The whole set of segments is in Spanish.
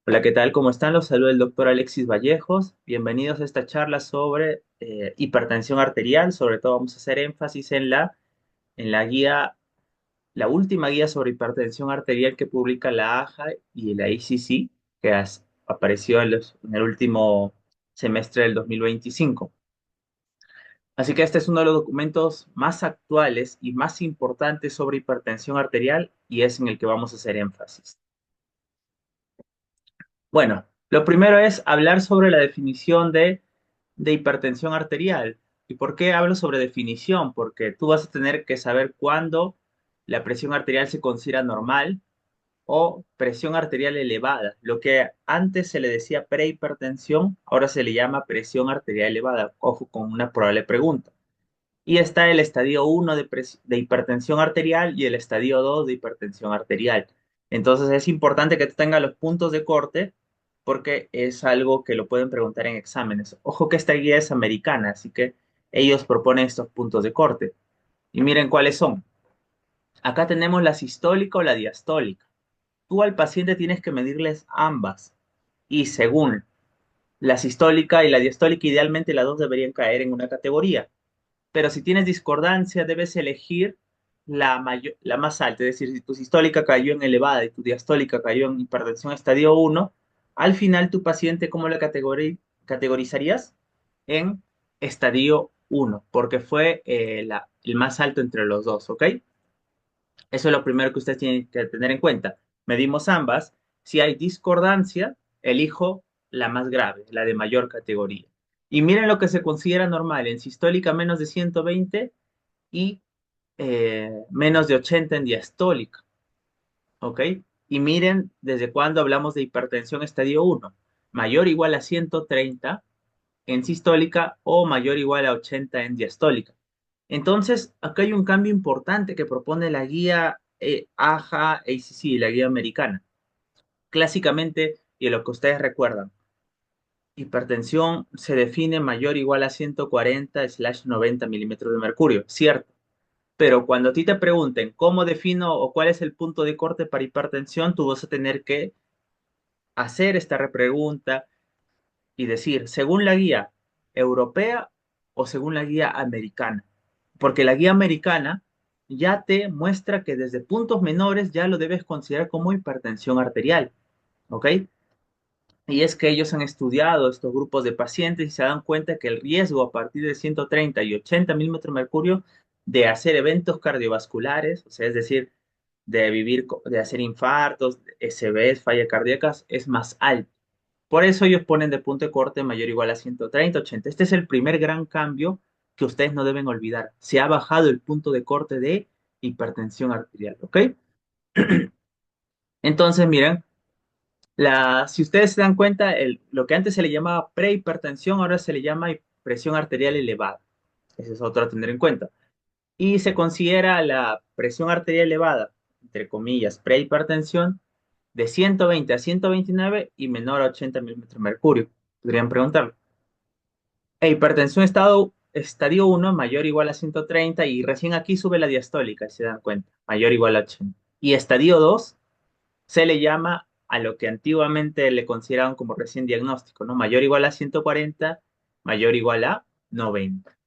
Hola, ¿qué tal? ¿Cómo están? Los saluda el doctor Alexis Vallejos. Bienvenidos a esta charla sobre hipertensión arterial. Sobre todo vamos a hacer énfasis en la guía, la última guía sobre hipertensión arterial que publica la AJA y la ICC, que apareció en el último semestre del 2025. Así que este es uno de los documentos más actuales y más importantes sobre hipertensión arterial y es en el que vamos a hacer énfasis. Bueno, lo primero es hablar sobre la definición de hipertensión arterial. ¿Y por qué hablo sobre definición? Porque tú vas a tener que saber cuándo la presión arterial se considera normal o presión arterial elevada. Lo que antes se le decía prehipertensión, ahora se le llama presión arterial elevada. Ojo con una probable pregunta. Y está el estadio 1 de hipertensión arterial y el estadio 2 de hipertensión arterial. Entonces es importante que tú tengas los puntos de corte porque es algo que lo pueden preguntar en exámenes. Ojo que esta guía es americana, así que ellos proponen estos puntos de corte. Y miren cuáles son. Acá tenemos la sistólica o la diastólica. Tú al paciente tienes que medirles ambas. Y según la sistólica y la diastólica, idealmente las dos deberían caer en una categoría, pero si tienes discordancia, debes elegir la más alta. Es decir, si tu sistólica cayó en elevada y tu diastólica cayó en hipertensión estadio 1, al final tu paciente, ¿cómo lo categorizarías? En estadio 1, porque fue el más alto entre los dos, ¿ok? Eso es lo primero que ustedes tienen que tener en cuenta. Medimos ambas. Si hay discordancia, elijo la más grave, la de mayor categoría. Y miren lo que se considera normal en sistólica menos de 120 y menos de 80 en diastólica, ¿ok? Y miren desde cuándo hablamos de hipertensión estadio 1, mayor o igual a 130 en sistólica o mayor o igual a 80 en diastólica. Entonces, acá hay un cambio importante que propone la guía AJA ACC, la guía americana. Clásicamente, y lo que ustedes recuerdan, hipertensión se define mayor o igual a 140/90 milímetros de mercurio, ¿cierto? Pero cuando a ti te pregunten cómo defino o cuál es el punto de corte para hipertensión, tú vas a tener que hacer esta repregunta y decir, según la guía europea o según la guía americana. Porque la guía americana ya te muestra que desde puntos menores ya lo debes considerar como hipertensión arterial, ¿ok? Y es que ellos han estudiado estos grupos de pacientes y se dan cuenta que el riesgo a partir de 130 y 80 milímetros de mercurio de hacer eventos cardiovasculares, o sea, es decir, de hacer infartos, SBs, fallas cardíacas, es más alto. Por eso ellos ponen de punto de corte mayor o igual a 130, 80. Este es el primer gran cambio que ustedes no deben olvidar. Se ha bajado el punto de corte de hipertensión arterial, ¿ok? Entonces, miren, si ustedes se dan cuenta, lo que antes se le llamaba prehipertensión, ahora se le llama presión arterial elevada. Ese es otro a tener en cuenta. Y se considera la presión arterial elevada, entre comillas, prehipertensión, de 120 a 129 y menor a 80 milímetros de mercurio. Podrían preguntarlo. Hipertensión estadio 1 mayor o igual a 130 y recién aquí sube la diastólica, si se dan cuenta, mayor o igual a 80. Y estadio 2 se le llama a lo que antiguamente le consideraban como recién diagnóstico, ¿no? Mayor o igual a 140, mayor o igual a 90.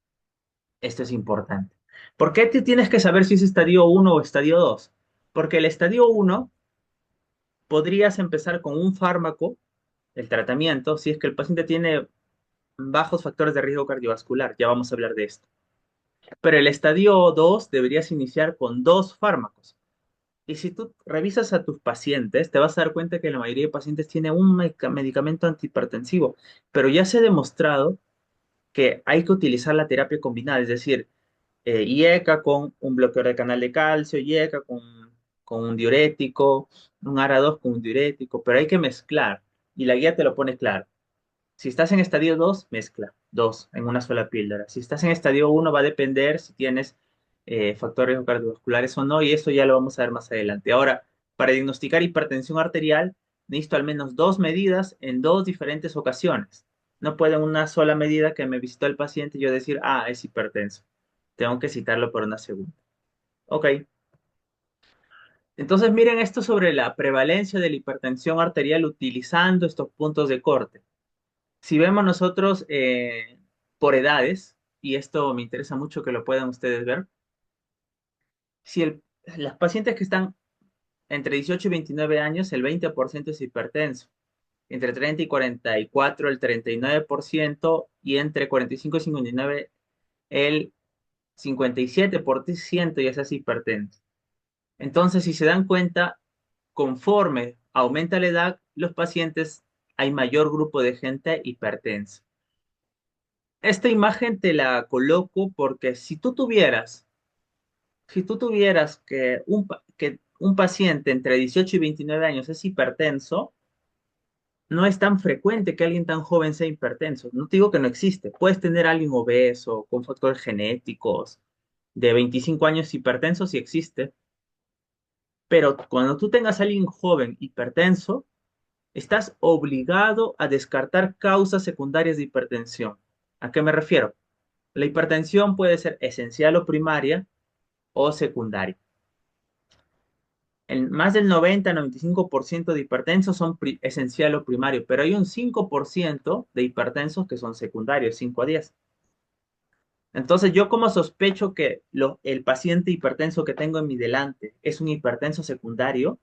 Esto es importante. ¿Por qué te tienes que saber si es estadio 1 o estadio 2? Porque el estadio 1 podrías empezar con un fármaco, el tratamiento, si es que el paciente tiene bajos factores de riesgo cardiovascular. Ya vamos a hablar de esto. Pero el estadio 2 deberías iniciar con dos fármacos. Y si tú revisas a tus pacientes, te vas a dar cuenta que la mayoría de pacientes tiene un medicamento antihipertensivo, pero ya se ha demostrado que hay que utilizar la terapia combinada, es decir, IECA con un bloqueador de canal de calcio, IECA con un diurético, un ARA2 con un diurético, pero hay que mezclar y la guía te lo pone claro. Si estás en estadio 2 mezcla dos en una sola píldora. Si estás en estadio 1 va a depender si tienes factores cardiovasculares o no, y eso ya lo vamos a ver más adelante. Ahora, para diagnosticar hipertensión arterial, necesito al menos dos medidas en dos diferentes ocasiones. No puedo en una sola medida que me visitó el paciente yo decir, ah, es hipertenso. Tengo que citarlo por una segunda. Ok. Entonces, miren esto sobre la prevalencia de la hipertensión arterial utilizando estos puntos de corte. Si vemos nosotros por edades, y esto me interesa mucho que lo puedan ustedes ver, si las pacientes que están entre 18 y 29 años, el 20% es hipertenso. Entre 30 y 44, el 39%, y entre 45 y 59, el 57% ya es hipertenso. Entonces, si se dan cuenta, conforme aumenta la edad, los pacientes, hay mayor grupo de gente hipertensa. Esta imagen te la coloco porque si tú tuvieras que un paciente entre 18 y 29 años es hipertenso, no es tan frecuente que alguien tan joven sea hipertenso. No te digo que no existe. Puedes tener a alguien obeso, con factores genéticos, de 25 años hipertenso, sí existe. Pero cuando tú tengas a alguien joven hipertenso, estás obligado a descartar causas secundarias de hipertensión. ¿A qué me refiero? La hipertensión puede ser esencial o primaria o secundaria. Más del 90-95% de hipertensos son esencial o primario, pero hay un 5% de hipertensos que son secundarios, 5 a 10. Entonces, yo como sospecho que el paciente hipertenso que tengo en mi delante es un hipertenso secundario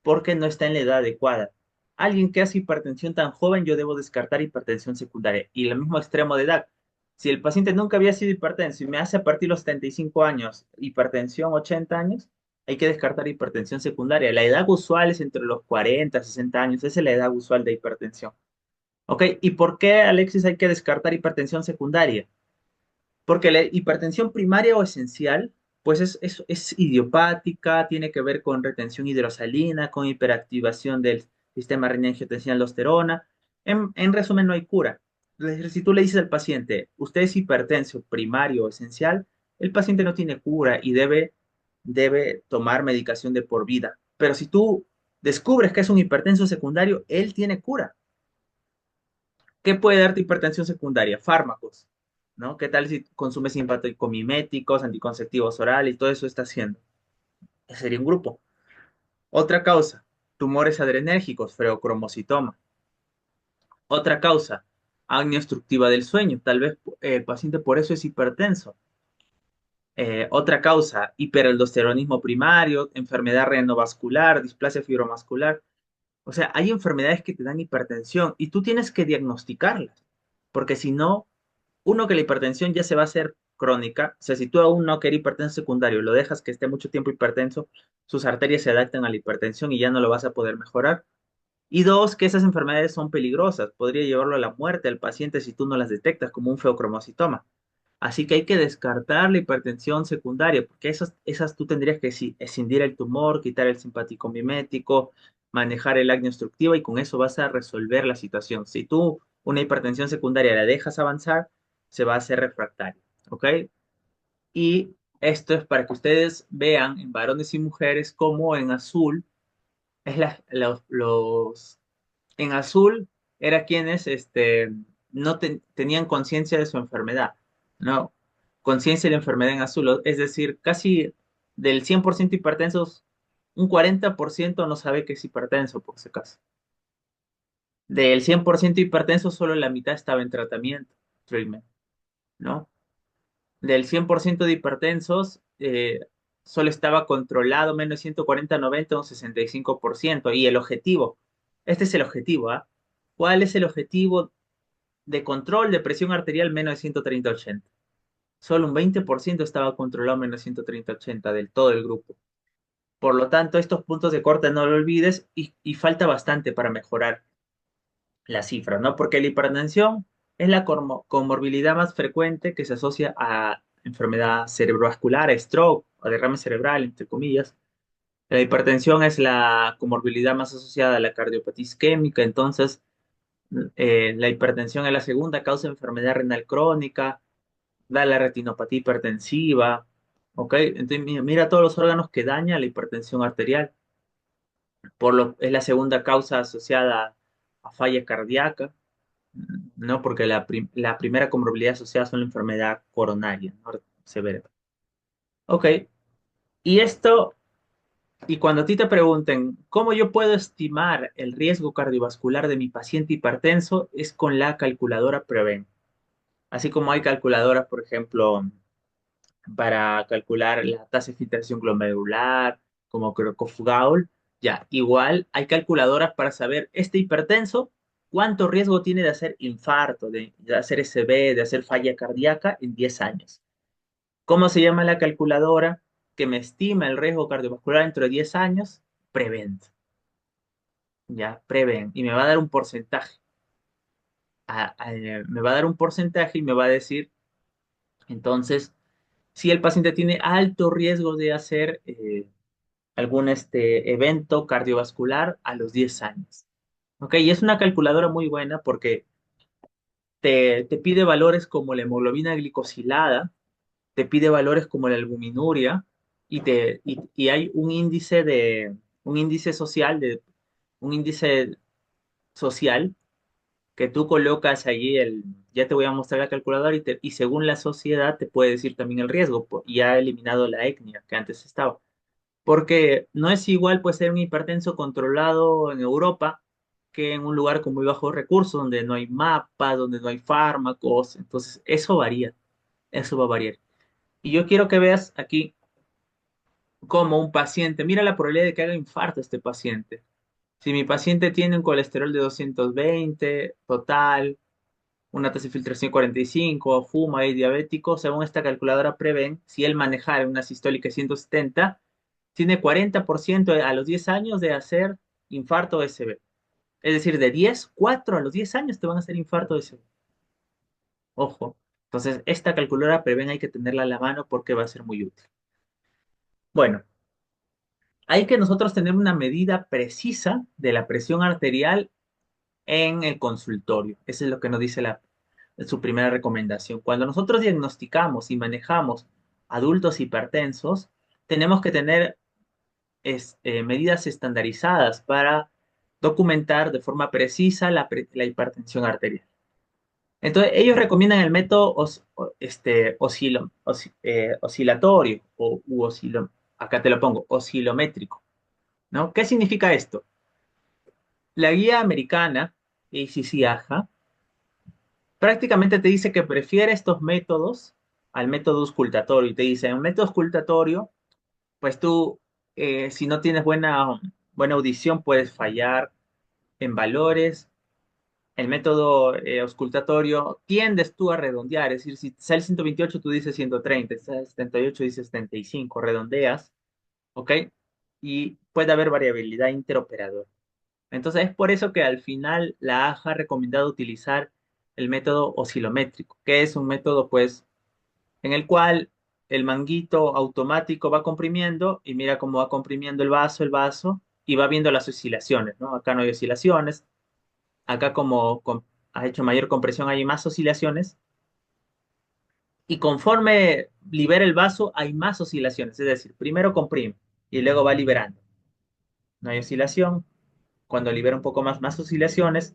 porque no está en la edad adecuada. Alguien que hace hipertensión tan joven, yo debo descartar hipertensión secundaria. Y el mismo extremo de edad. Si el paciente nunca había sido hipertenso y me hace a partir de los 75 años hipertensión 80 años, hay que descartar hipertensión secundaria. La edad usual es entre los 40 y 60 años. Esa es la edad usual de hipertensión. ¿Ok? ¿Y por qué, Alexis, hay que descartar hipertensión secundaria? Porque la hipertensión primaria o esencial, pues es idiopática, tiene que ver con retención hidrosalina, con hiperactivación del sistema renin-angiotensina-aldosterona. En resumen, no hay cura. Es decir, si tú le dices al paciente, usted es hipertenso primario o esencial, el paciente no tiene cura y debe tomar medicación de por vida. Pero si tú descubres que es un hipertenso secundario, él tiene cura. ¿Qué puede darte hipertensión secundaria? Fármacos, ¿no? ¿Qué tal si consumes simpaticomiméticos, anticonceptivos orales y todo eso está haciendo? Ese sería un grupo. Otra causa, tumores adrenérgicos, feocromocitoma. Otra causa, apnea obstructiva del sueño. Tal vez el paciente por eso es hipertenso. Otra causa, hiperaldosteronismo primario, enfermedad renovascular, displasia fibromuscular. O sea, hay enfermedades que te dan hipertensión y tú tienes que diagnosticarlas, porque si no, uno, que la hipertensión ya se va a hacer crónica. O sea, si tú aún no quieres hipertenso secundario, lo dejas que esté mucho tiempo hipertenso, sus arterias se adaptan a la hipertensión y ya no lo vas a poder mejorar. Y dos, que esas enfermedades son peligrosas. Podría llevarlo a la muerte al paciente si tú no las detectas, como un feocromocitoma. Así que hay que descartar la hipertensión secundaria, porque esas tú tendrías que escindir el tumor, quitar el simpático mimético, manejar el acné obstructiva y con eso vas a resolver la situación. Si tú una hipertensión secundaria la dejas avanzar, se va a hacer refractaria, ¿ok? Y esto es para que ustedes vean en varones y mujeres cómo en azul es en azul era quienes no tenían conciencia de su enfermedad, ¿no? Conciencia de la enfermedad en azul, es decir, casi del 100% hipertensos, un 40% no sabe que es hipertenso, por si acaso. Del 100% hipertenso, solo la mitad estaba en tratamiento, treatment, ¿no? Del 100% de hipertensos, solo estaba controlado menos 140-90, un 65%. Y el objetivo, este es el objetivo, ¿ah? ¿Cuál es el objetivo de control de presión arterial menos de 130-80? Solo un 20% estaba controlado menos de 130-80 del todo el grupo. Por lo tanto, estos puntos de corte no lo olvides y falta bastante para mejorar las cifras, ¿no? Porque la hipertensión es la comorbilidad más frecuente que se asocia a enfermedad cerebrovascular, a stroke o derrame cerebral, entre comillas. La hipertensión es la comorbilidad más asociada a la cardiopatía isquémica, entonces la hipertensión es la segunda causa de enfermedad renal crónica, da la retinopatía hipertensiva, ¿ok? Entonces mira todos los órganos que daña la hipertensión arterial, es la segunda causa asociada a falla cardíaca, ¿no? Porque la primera comorbilidad asociada es la enfermedad coronaria, ¿no? Severa. Ok, y esto Y cuando a ti te pregunten, ¿cómo yo puedo estimar el riesgo cardiovascular de mi paciente hipertenso? Es con la calculadora Preven. Así como hay calculadoras, por ejemplo, para calcular la tasa de filtración glomerular, como Crocofgaul, ya, igual hay calculadoras para saber este hipertenso, cuánto riesgo tiene de hacer infarto, de hacer SB, de hacer falla cardíaca en 10 años. ¿Cómo se llama la calculadora que me estima el riesgo cardiovascular dentro de 10 años? Prevent, ya, Prevent, y me va a dar un porcentaje. Me va a dar un porcentaje y me va a decir, entonces, si el paciente tiene alto riesgo de hacer algún evento cardiovascular a los 10 años. ¿Ok? Y es una calculadora muy buena porque te pide valores como la hemoglobina glicosilada, te pide valores como la albuminuria y hay un índice social, un índice social que tú colocas allí ya te voy a mostrar la calculadora y según la sociedad te puede decir también el riesgo, y ha eliminado la etnia que antes estaba. Porque no es igual pues ser un hipertenso controlado en Europa que en un lugar con muy bajos recursos, donde no hay mapas, donde no hay fármacos. Entonces, eso varía, eso va a variar. Y yo quiero que veas aquí cómo un paciente, mira la probabilidad de que haga infarto este paciente. Si mi paciente tiene un colesterol de 220 total, una tasa de filtración 45, fuma y es diabético, según esta calculadora Preven, si él manejara una sistólica de 170, tiene 40% a los 10 años de hacer infarto SB. Es decir, de 10, 4 a los 10 años te van a hacer infarto SB. Ojo. Entonces, esta calculadora Preven hay que tenerla a la mano porque va a ser muy útil. Bueno, hay que nosotros tener una medida precisa de la presión arterial en el consultorio. Eso es lo que nos dice su primera recomendación. Cuando nosotros diagnosticamos y manejamos adultos hipertensos, tenemos que tener medidas estandarizadas para documentar de forma precisa la hipertensión arterial. Entonces, ellos recomiendan el método oscilatorio acá te lo pongo, oscilométrico, ¿no? ¿Qué significa esto? La guía americana, ACC-AHA, prácticamente te dice que prefiere estos métodos al método auscultatorio y te dice, en un método auscultatorio, pues tú, si no tienes buena audición, puedes fallar en valores. El método auscultatorio tiendes tú a redondear, es decir, si sale 128, tú dices 130, si sale 78, dices 75, redondeas, ¿ok? Y puede haber variabilidad interoperadora. Entonces es por eso que al final la AJA ha recomendado utilizar el método oscilométrico, que es un método pues en el cual el manguito automático va comprimiendo y mira cómo va comprimiendo el vaso y va viendo las oscilaciones, ¿no? Acá no hay oscilaciones, acá ha hecho mayor compresión hay más oscilaciones y conforme libera el vaso hay más oscilaciones, es decir, primero comprime y luego va liberando. No hay oscilación, cuando libera un poco más oscilaciones,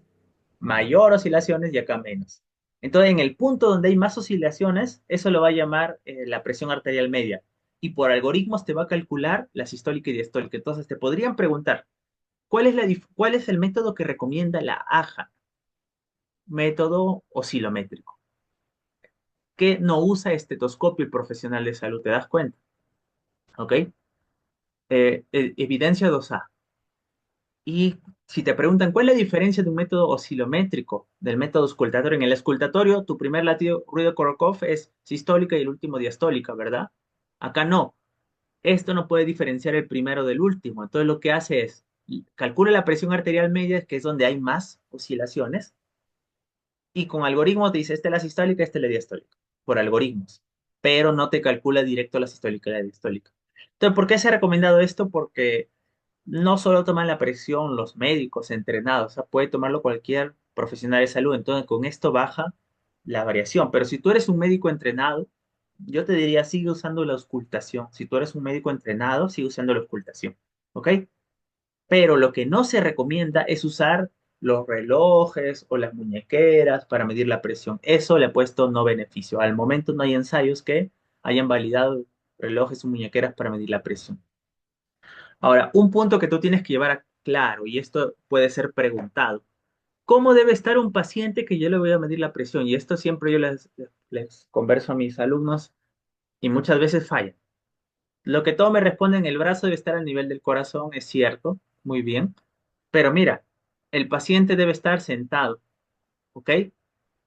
mayor oscilaciones y acá menos. Entonces, en el punto donde hay más oscilaciones, eso lo va a llamar la presión arterial media. Y por algoritmos te va a calcular la sistólica y diastólica. Entonces, te podrían preguntar, ¿cuál es el método que recomienda la AJA? Método oscilométrico, que no usa estetoscopio el profesional de salud, ¿te das cuenta? ¿Ok? Evidencia 2A. Y si te preguntan cuál es la diferencia de un método oscilométrico del método auscultatorio, en el auscultatorio tu primer latido ruido Korokov es sistólica y el último diastólica, ¿verdad? Acá no. Esto no puede diferenciar el primero del último. Entonces lo que hace es calcula la presión arterial media, que es donde hay más oscilaciones, y con algoritmos te dice, esta es la sistólica, esta es la diastólica, por algoritmos, pero no te calcula directo la sistólica y la diastólica. Entonces, ¿por qué se ha recomendado esto? Porque no solo toman la presión los médicos entrenados, o sea, puede tomarlo cualquier profesional de salud. Entonces, con esto baja la variación. Pero si tú eres un médico entrenado, yo te diría, sigue usando la auscultación. Si tú eres un médico entrenado, sigue usando la auscultación. ¿Ok? Pero lo que no se recomienda es usar los relojes o las muñequeras para medir la presión. Eso le ha puesto no beneficio. Al momento no hay ensayos que hayan validado relojes o muñequeras para medir la presión. Ahora, un punto que tú tienes que llevar a claro, y esto puede ser preguntado. ¿Cómo debe estar un paciente que yo le voy a medir la presión? Y esto siempre yo les converso a mis alumnos y muchas veces falla. Lo que todo me responde en el brazo debe estar al nivel del corazón, es cierto, muy bien. Pero mira, el paciente debe estar sentado, ¿ok?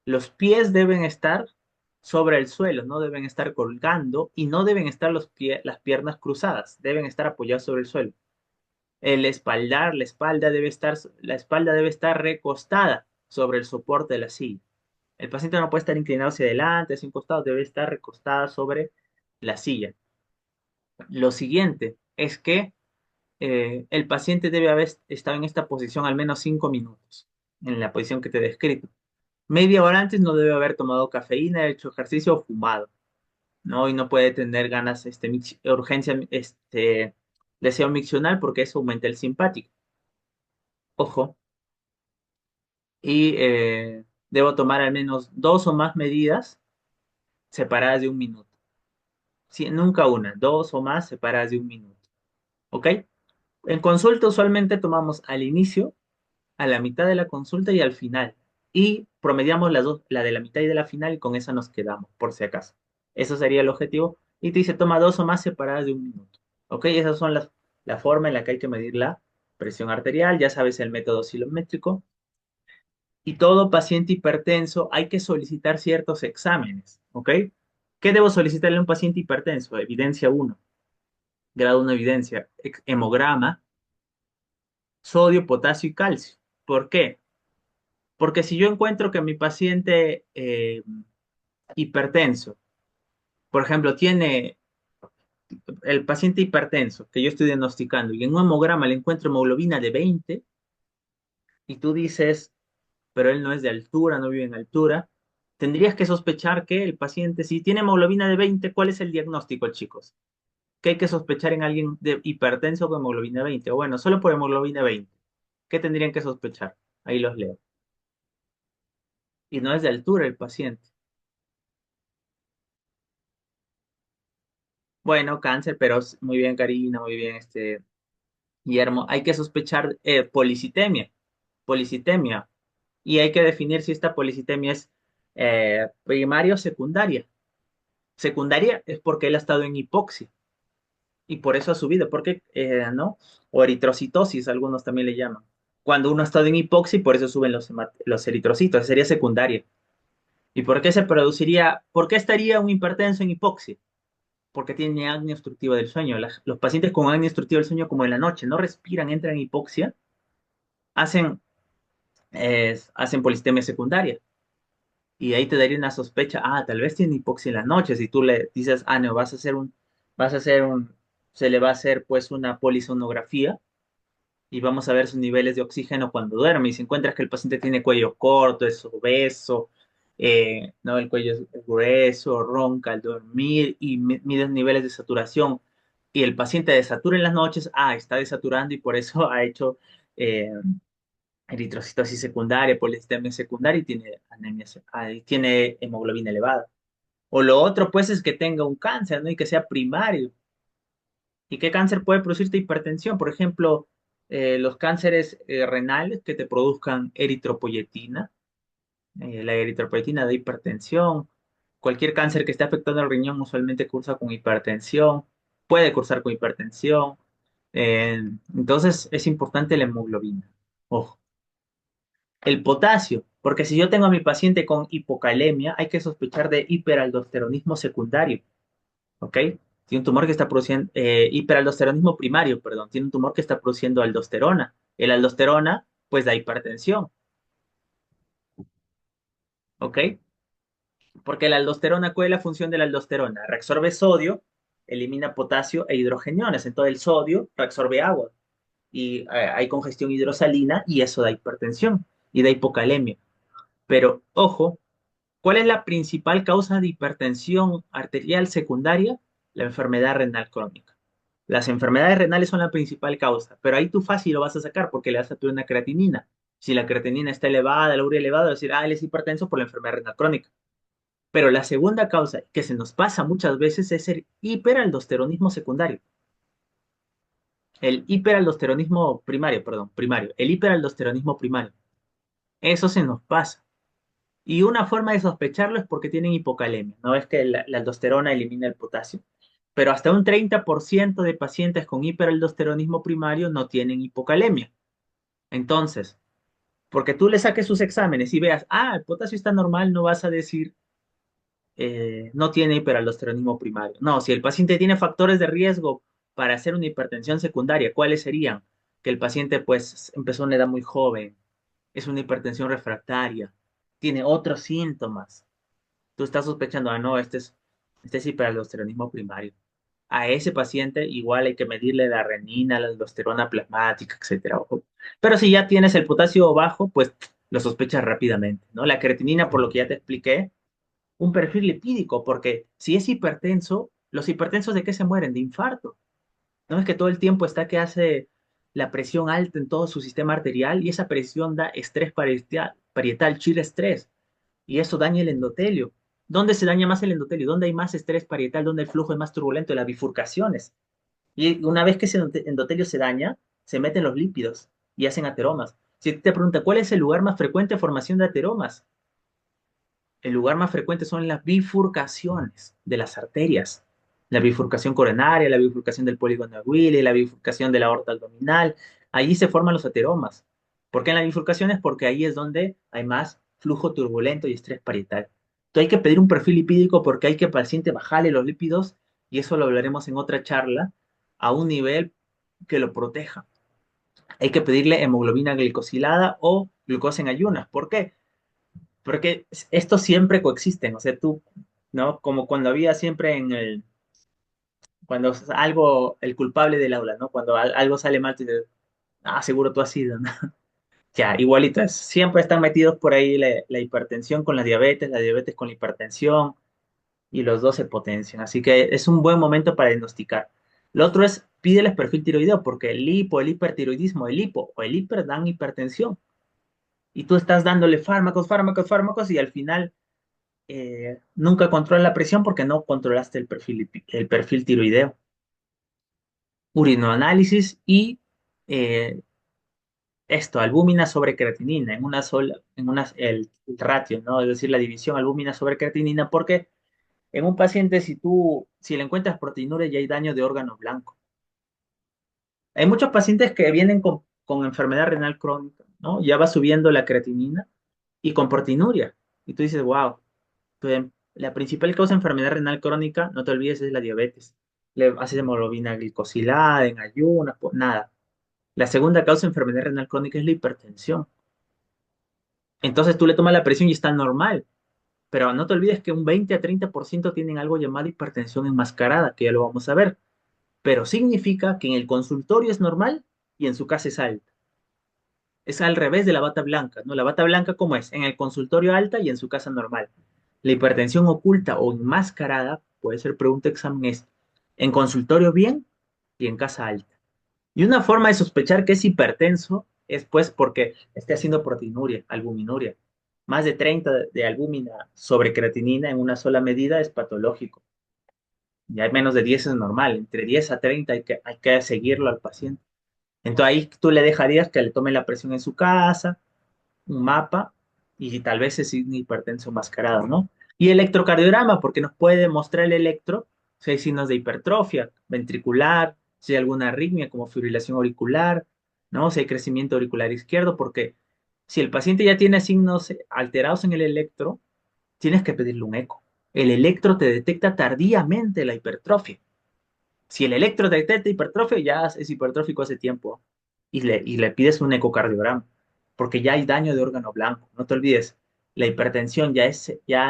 Los pies deben estar sobre el suelo, no deben estar colgando y no deben estar las piernas cruzadas, deben estar apoyados sobre el suelo. El espaldar, la espalda debe estar recostada sobre el soporte de la silla. El paciente no puede estar inclinado hacia adelante, hacia un costado, debe estar recostada sobre la silla. Lo siguiente es que el paciente debe haber estado en esta posición al menos 5 minutos, en la posición que te he descrito. Media hora antes no debe haber tomado cafeína, hecho ejercicio o fumado, ¿no? Y no puede tener ganas, urgencia, deseo miccional porque eso aumenta el simpático. Ojo, y debo tomar al menos dos o más medidas separadas de un minuto. Sí, nunca una, dos o más separadas de un minuto. ¿Ok? En consulta usualmente tomamos al inicio, a la mitad de la consulta y al final. Y promediamos las dos, la de la mitad y de la final, y con esa nos quedamos, por si acaso. Eso sería el objetivo. Y te dice, toma dos o más separadas de un minuto. ¿Ok? Esas son la forma en la que hay que medir la presión arterial. Ya sabes el método oscilométrico. Y todo paciente hipertenso hay que solicitar ciertos exámenes. ¿Ok? ¿Qué debo solicitarle a un paciente hipertenso? Evidencia uno, grado 1 evidencia, hemograma, sodio, potasio y calcio. ¿Por qué? Porque si yo encuentro que mi paciente hipertenso, por ejemplo, tiene el paciente hipertenso que yo estoy diagnosticando y en un hemograma le encuentro hemoglobina de 20 y tú dices, pero él no es de altura, no vive en altura, tendrías que sospechar que el paciente, si tiene hemoglobina de 20, ¿cuál es el diagnóstico, chicos? ¿Qué hay que sospechar en alguien de hipertenso con hemoglobina 20? O bueno, solo por hemoglobina 20. ¿Qué tendrían que sospechar? Ahí los leo. Y no es de altura el paciente. Bueno, cáncer, pero muy bien, Karina, muy bien, Guillermo. Hay que sospechar policitemia, policitemia, y hay que definir si esta policitemia es primaria o secundaria. Secundaria es porque él ha estado en hipoxia y por eso ha subido, porque, ¿no? O eritrocitosis, algunos también le llaman. Cuando uno ha estado en hipoxia y por eso suben los eritrocitos, sería secundaria. ¿Y por qué se produciría, por qué estaría un hipertenso en hipoxia? Porque tiene apnea obstructiva del sueño. Los pacientes con apnea obstructiva del sueño, como en la noche, no respiran, entran en hipoxia, hacen, hacen polistemia secundaria. Y ahí te daría una sospecha, tal vez tiene hipoxia en la noche. Si tú le dices, no, vas a hacer un, se le va a hacer pues una polisonografía y vamos a ver sus niveles de oxígeno cuando duerme. Y si encuentras que el paciente tiene cuello corto, es obeso, no, el cuello es grueso, ronca al dormir y mide niveles de saturación y el paciente desatura en las noches, está desaturando y por eso ha hecho eh, eritrocitosis secundaria, polistemia secundaria y tiene anemia, y tiene hemoglobina elevada. O lo otro, pues, es que tenga un cáncer, ¿no? Y que sea primario. ¿Y qué cáncer puede producirte hipertensión? Por ejemplo, los cánceres renales que te produzcan eritropoyetina, la eritropoyetina de hipertensión, cualquier cáncer que esté afectando al riñón usualmente cursa con hipertensión, puede cursar con hipertensión. Entonces es importante la hemoglobina. Ojo, el potasio, porque si yo tengo a mi paciente con hipocalemia, hay que sospechar de hiperaldosteronismo secundario. ¿Ok? Tiene un tumor que está produciendo, hiperaldosteronismo primario, perdón, tiene un tumor que está produciendo aldosterona. El aldosterona, pues da hipertensión, ¿ok? Porque la aldosterona, ¿cuál es la función de la aldosterona? Reabsorbe sodio, elimina potasio e hidrogeniones. Entonces el sodio reabsorbe agua y hay congestión hidrosalina y eso da hipertensión y da hipocalemia. Pero ojo, ¿cuál es la principal causa de hipertensión arterial secundaria? La enfermedad renal crónica. Las enfermedades renales son la principal causa, pero ahí tú fácil lo vas a sacar porque le vas a pedir una creatinina. Si la creatinina está elevada, la urea elevada, vas a decir, él es hipertenso por la enfermedad renal crónica. Pero la segunda causa que se nos pasa muchas veces es el hiperaldosteronismo secundario. El hiperaldosteronismo primario, perdón, primario. El hiperaldosteronismo primario. Eso se nos pasa. Y una forma de sospecharlo es porque tienen hipocalemia. ¿No ves que la aldosterona elimina el potasio? Pero hasta un 30% de pacientes con hiperaldosteronismo primario no tienen hipocalemia. Entonces, porque tú le saques sus exámenes y veas, el potasio está normal, no vas a decir, no tiene hiperaldosteronismo primario. No, si el paciente tiene factores de riesgo para hacer una hipertensión secundaria, ¿cuáles serían? Que el paciente pues empezó a una edad muy joven, es una hipertensión refractaria, tiene otros síntomas. Tú estás sospechando, no, este es hiperaldosteronismo primario. A ese paciente igual hay que medirle la renina, la aldosterona plasmática, etcétera. Ojo. Pero si ya tienes el potasio bajo, pues lo sospechas rápidamente, ¿no? La creatinina, por lo que ya te expliqué, un perfil lipídico, porque si es hipertenso, los hipertensos ¿de qué se mueren? De infarto. No es que todo el tiempo está que hace la presión alta en todo su sistema arterial y esa presión da estrés parietal, chill estrés, y eso daña el endotelio. ¿Dónde se daña más el endotelio? ¿Dónde hay más estrés parietal? ¿Dónde el flujo es más turbulento? En las bifurcaciones. Y una vez que ese endotelio se daña, se meten los lípidos y hacen ateromas. Si te pregunta, ¿cuál es el lugar más frecuente de formación de ateromas? El lugar más frecuente son las bifurcaciones de las arterias. La bifurcación coronaria, la bifurcación del polígono de Willis, la bifurcación de la aorta abdominal. Allí se forman los ateromas. ¿Por qué en las bifurcaciones? Porque ahí es donde hay más flujo turbulento y estrés parietal. Entonces hay que pedir un perfil lipídico porque hay que al paciente bajarle los lípidos, y eso lo hablaremos en otra charla, a un nivel que lo proteja. Hay que pedirle hemoglobina glicosilada o glucosa en ayunas. ¿Por qué? Porque estos siempre coexisten, o sea, tú, ¿no? Como cuando había siempre cuando algo, el culpable del aula, ¿no? Cuando algo sale mal, tú dices, seguro tú has sido, ¿no? Ya, igualito es. Siempre están metidos por ahí la hipertensión con la diabetes con la hipertensión, y los dos se potencian. Así que es un buen momento para diagnosticar. Lo otro es, pídeles perfil tiroideo, porque el hipo, el hipertiroidismo, el hipo o el hiper dan hipertensión. Y tú estás dándole fármacos, fármacos, fármacos, y al final nunca controla la presión porque no controlaste el perfil tiroideo. Urinoanálisis y eh, albúmina sobre creatinina, en una sola, el ratio, ¿no? Es decir, la división albúmina sobre creatinina, porque en un paciente, si le encuentras proteinuria, ya hay daño de órgano blanco. Hay muchos pacientes que vienen con enfermedad renal crónica, ¿no? Ya va subiendo la creatinina y con proteinuria. Y tú dices, wow, pues, la principal causa de enfermedad renal crónica, no te olvides, es la diabetes. Le haces hemoglobina glicosilada en ayunas, pues nada. La segunda causa de enfermedad renal crónica es la hipertensión. Entonces tú le tomas la presión y está normal, pero no te olvides que un 20 a 30% tienen algo llamado hipertensión enmascarada, que ya lo vamos a ver. Pero significa que en el consultorio es normal y en su casa es alta. Es al revés de la bata blanca, ¿no? La bata blanca, ¿cómo es? En el consultorio alta y en su casa normal. La hipertensión oculta o enmascarada, puede ser pregunta examen, es en consultorio bien y en casa alta. Y una forma de sospechar que es hipertenso es pues porque esté haciendo proteinuria, albuminuria. Más de 30 de albúmina sobre creatinina en una sola medida es patológico. Ya menos de 10 es normal. Entre 10 a 30 hay que seguirlo al paciente. Entonces ahí tú le dejarías que le tome la presión en su casa, un mapa, y tal vez es un hipertenso mascarado, ¿no? Y electrocardiograma, porque nos puede mostrar el electro si hay signos de hipertrofia ventricular, si hay alguna arritmia como fibrilación auricular, ¿no? Si hay crecimiento auricular izquierdo, porque si el paciente ya tiene signos alterados en el electro, tienes que pedirle un eco. El electro te detecta tardíamente la hipertrofia. Si el electro detecta hipertrofia, ya es hipertrófico hace tiempo, y le pides un ecocardiograma, porque ya hay daño de órgano blanco. No te olvides, la hipertensión ya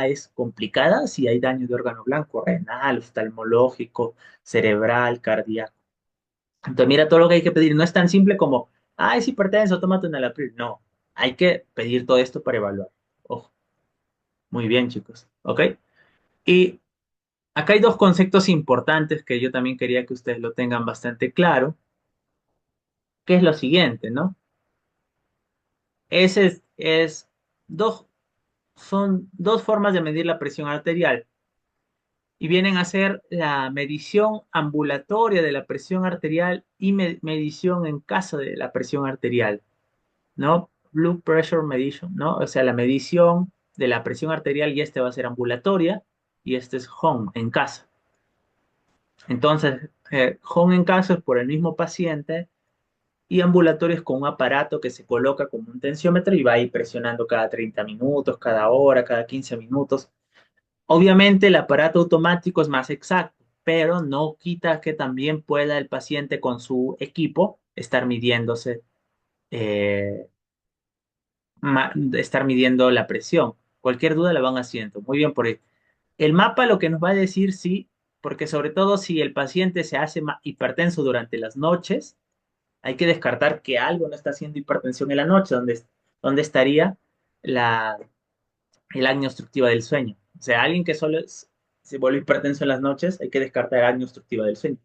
es complicada si hay daño de órgano blanco, renal, oftalmológico, cerebral, cardíaco. Entonces, mira todo lo que hay que pedir. No es tan simple como, es hipertenso, tómate un Alapril. No, hay que pedir todo esto para evaluar. Ojo, muy bien, chicos. ¿Ok? Y acá hay dos conceptos importantes que yo también quería que ustedes lo tengan bastante claro, que es lo siguiente, ¿no? Ese dos, son dos formas de medir la presión arterial. y vienen a ser la medición ambulatoria de la presión arterial y medición en casa de la presión arterial, ¿no? Blood pressure medition, ¿no? O sea, la medición de la presión arterial y este va a ser ambulatoria y este es home, en casa. Entonces, home en casa es por el mismo paciente y ambulatorio es con un aparato que se coloca como un tensiómetro y va ahí presionando cada 30 minutos, cada hora, cada 15 minutos. Obviamente el aparato automático es más exacto, pero no quita que también pueda el paciente con su equipo estar midiéndose, eh, estar midiendo la presión. Cualquier duda la van haciendo. Muy bien por ahí. El mapa lo que nos va a decir sí, porque sobre todo si el paciente se hace hipertenso durante las noches, hay que descartar que algo no está haciendo hipertensión en la noche, donde estaría la, el acné obstructiva del sueño. O sea, alguien que solo se vuelve hipertenso en las noches, hay que descartar el acné obstructiva del sueño.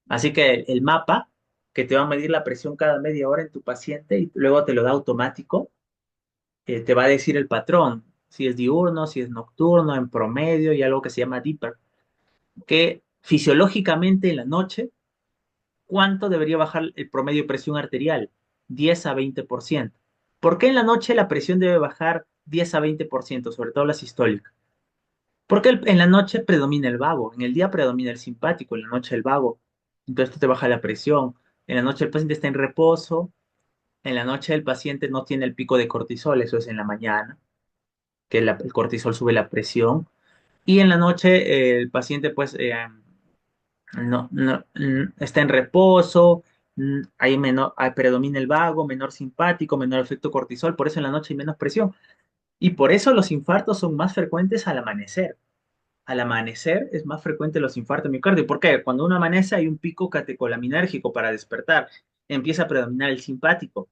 Así que el mapa que te va a medir la presión cada media hora en tu paciente y luego te lo da automático, te va a decir el patrón, si es diurno, si es nocturno, en promedio y algo que se llama Dipper, que fisiológicamente en la noche, ¿cuánto debería bajar el promedio de presión arterial? 10 a 20%. ¿Por qué en la noche la presión debe bajar 10 a 20%, sobre todo la sistólica? Porque en la noche predomina el vago, en el día predomina el simpático, en la noche el vago. Entonces esto te baja la presión. En la noche el paciente está en reposo, en la noche el paciente no tiene el pico de cortisol, eso es en la mañana, que el cortisol sube la presión. Y en la noche el paciente pues está en reposo, predomina el vago, menor simpático, menor efecto cortisol, por eso en la noche hay menos presión. Y por eso los infartos son más frecuentes al amanecer. Al amanecer es más frecuente los infartos de miocardio. ¿Por qué? Cuando uno amanece hay un pico catecolaminérgico para despertar. Empieza a predominar el simpático,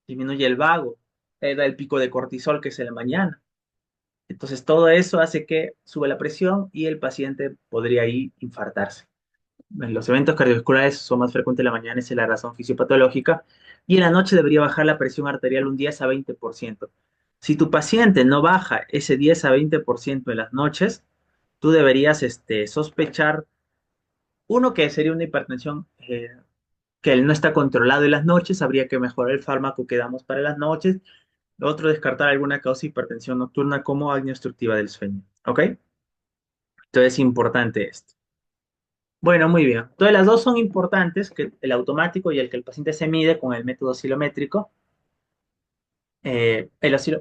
disminuye el vago, da el pico de cortisol que es en la mañana. Entonces todo eso hace que sube la presión y el paciente podría ahí infartarse. Los eventos cardiovasculares son más frecuentes en la mañana, esa es la razón fisiopatológica, y en la noche debería bajar la presión arterial un 10 a 20%. Si tu paciente no baja ese 10 a 20% en las noches, tú deberías sospechar, uno, que sería una hipertensión que él no está controlado en las noches, habría que mejorar el fármaco que damos para las noches. Otro, descartar alguna causa de hipertensión nocturna como acné obstructiva del sueño. ¿Ok? Entonces es importante esto. Bueno, muy bien. Entonces las dos son importantes, que el automático y el que el paciente se mide con el método oscilométrico.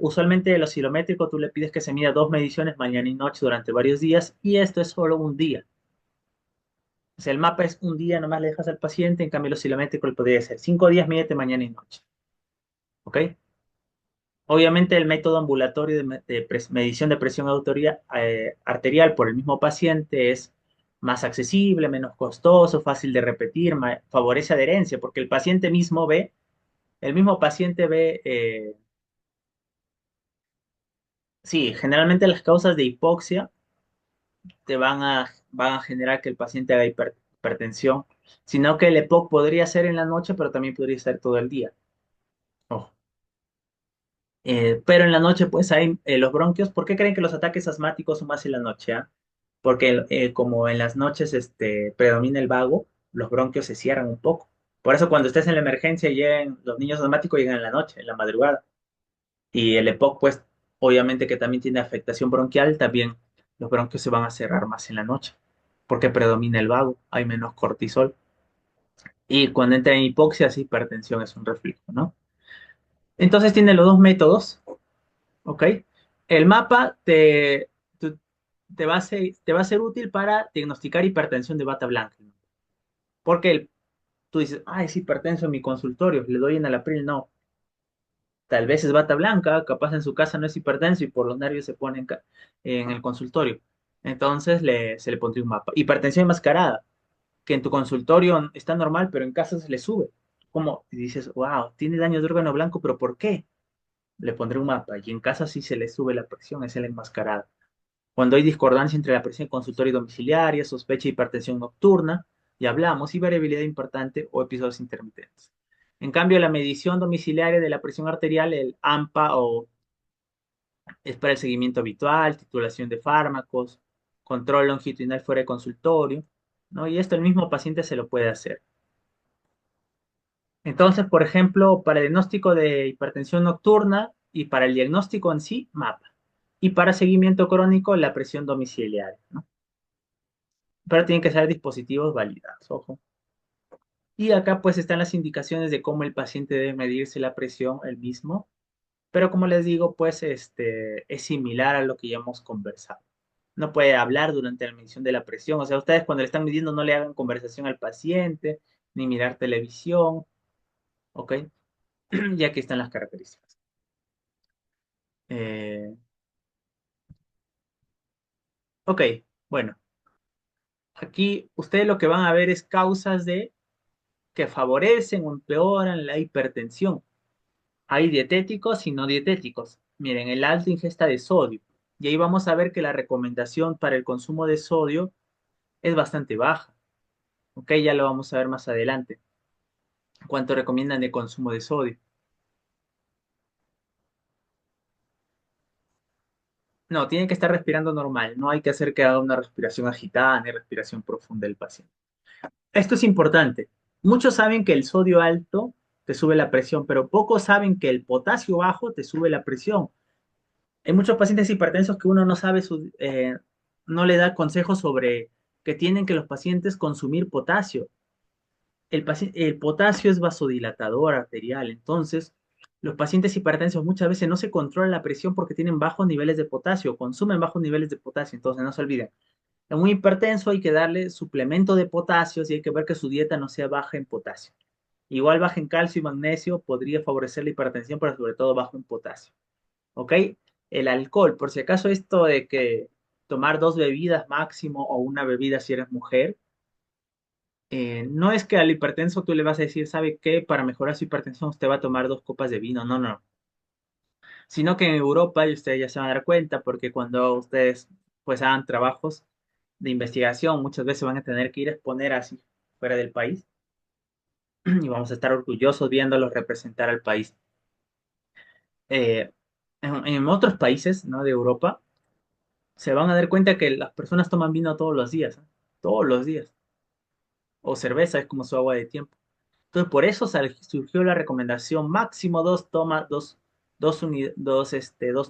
Usualmente el oscilométrico tú le pides que se mida dos mediciones mañana y noche durante varios días y esto es solo un día. O sea, el mapa es un día, nomás le dejas al paciente, en cambio el oscilométrico le podría ser 5 días, mídete mañana y noche. ¿Ok? Obviamente el método ambulatorio de medición de presión arterial por el mismo paciente es más accesible, menos costoso, fácil de repetir, favorece adherencia, porque el paciente mismo ve, el mismo paciente ve, sí, generalmente las causas de hipoxia van a generar que el paciente haga hipertensión, sino que el EPOC podría ser en la noche, pero también podría ser todo el día. Ojo. Pero en la noche, pues hay los bronquios. ¿Por qué creen que los ataques asmáticos son más en la noche? ¿Ah? Porque como en las noches predomina el vago, los bronquios se cierran un poco. Por eso cuando estés en la emergencia y lleguen los niños asmáticos llegan en la noche, en la madrugada. Y el EPOC, pues obviamente que también tiene afectación bronquial, también los bronquios se van a cerrar más en la noche, porque predomina el vago, hay menos cortisol. Y cuando entra en hipoxia, sí, hipertensión es un reflejo, ¿no? Entonces tiene los dos métodos. ¿Ok? El mapa te va a ser útil para diagnosticar hipertensión de bata blanca, ¿no? Porque tú dices, ah, es hipertenso en mi consultorio, le doy enalapril, no. Tal vez es bata blanca, capaz en su casa no es hipertenso y por los nervios se pone en el consultorio. Entonces se le pondría un mapa. Hipertensión enmascarada, que en tu consultorio está normal, pero en casa se le sube. Como y dices, wow, tiene daño de órgano blanco, pero ¿por qué? Le pondré un mapa y en casa sí se le sube la presión, es el enmascarado. Cuando hay discordancia entre la presión consultoria y domiciliaria, sospecha de hipertensión nocturna, ya hablamos, y variabilidad importante o episodios intermitentes. En cambio, la medición domiciliaria de la presión arterial, el AMPA, es para el seguimiento habitual, titulación de fármacos. control longitudinal fuera de consultorio, ¿no? Y esto el mismo paciente se lo puede hacer. Entonces, por ejemplo, para el diagnóstico de hipertensión nocturna y para el diagnóstico en sí, mapa. Y para seguimiento crónico, la presión domiciliaria, ¿no? Pero tienen que ser dispositivos validados, ojo. Y acá pues están las indicaciones de cómo el paciente debe medirse la presión el mismo. Pero como les digo, pues es similar a lo que ya hemos conversado. No puede hablar durante la medición de la presión. O sea, ustedes cuando le están midiendo no le hagan conversación al paciente, ni mirar televisión, ¿ok? Ya que están las características. Eh, ok, bueno, aquí ustedes lo que van a ver es causas de que favorecen o empeoran la hipertensión. Hay dietéticos y no dietéticos. Miren, el alta ingesta de sodio. Y ahí vamos a ver que la recomendación para el consumo de sodio es bastante baja. Ok, ya lo vamos a ver más adelante. ¿Cuánto recomiendan de consumo de sodio? No, tiene que estar respirando normal. No hay que hacer que haga una respiración agitada ni respiración profunda del paciente. Esto es importante. Muchos saben que el sodio alto te sube la presión, pero pocos saben que el potasio bajo te sube la presión. Hay muchos pacientes hipertensos que uno no sabe, no le da consejos sobre que tienen que los pacientes consumir potasio. El potasio es vasodilatador arterial, entonces los pacientes hipertensos muchas veces no se controlan la presión porque tienen bajos niveles de potasio, consumen bajos niveles de potasio, entonces no se olviden. A un hipertenso hay que darle suplemento de potasio y hay que ver que su dieta no sea baja en potasio. Igual baja en calcio y magnesio podría favorecer la hipertensión, pero sobre todo bajo en potasio. ¿Ok? El alcohol, por si acaso esto de que tomar dos bebidas máximo o una bebida si eres mujer, no es que al hipertenso tú le vas a decir, ¿sabe qué? Para mejorar su hipertensión usted va a tomar dos copas de vino. No, no. Sino que en Europa, y ustedes ya se van a dar cuenta, porque cuando ustedes pues hagan trabajos de investigación, muchas veces van a tener que ir a exponer así fuera del país y vamos a estar orgullosos viéndolos representar al país. Eh, en otros países, ¿no? De Europa, se van a dar cuenta que las personas toman vino todos los días, ¿eh? Todos los días. O cerveza es como su agua de tiempo. Entonces, por eso surgió la recomendación máximo dos tomas, dos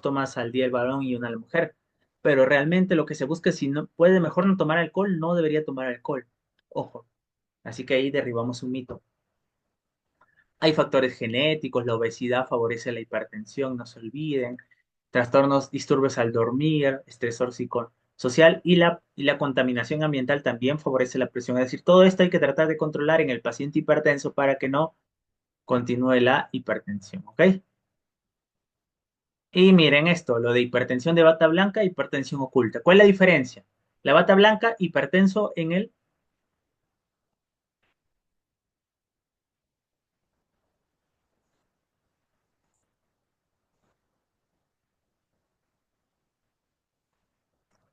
tomas al día el varón y una la mujer. Pero realmente lo que se busca es si no puede mejor no tomar alcohol, no debería tomar alcohol. Ojo. Así que ahí derribamos un mito. Hay factores genéticos, la obesidad favorece la hipertensión, no se olviden, trastornos, disturbios al dormir, estresor psicosocial y la contaminación ambiental también favorece la presión. Es decir, todo esto hay que tratar de controlar en el paciente hipertenso para que no continúe la hipertensión, ¿ok? Y miren esto, lo de hipertensión de bata blanca e hipertensión oculta. ¿Cuál es la diferencia? La bata blanca, hipertenso en el...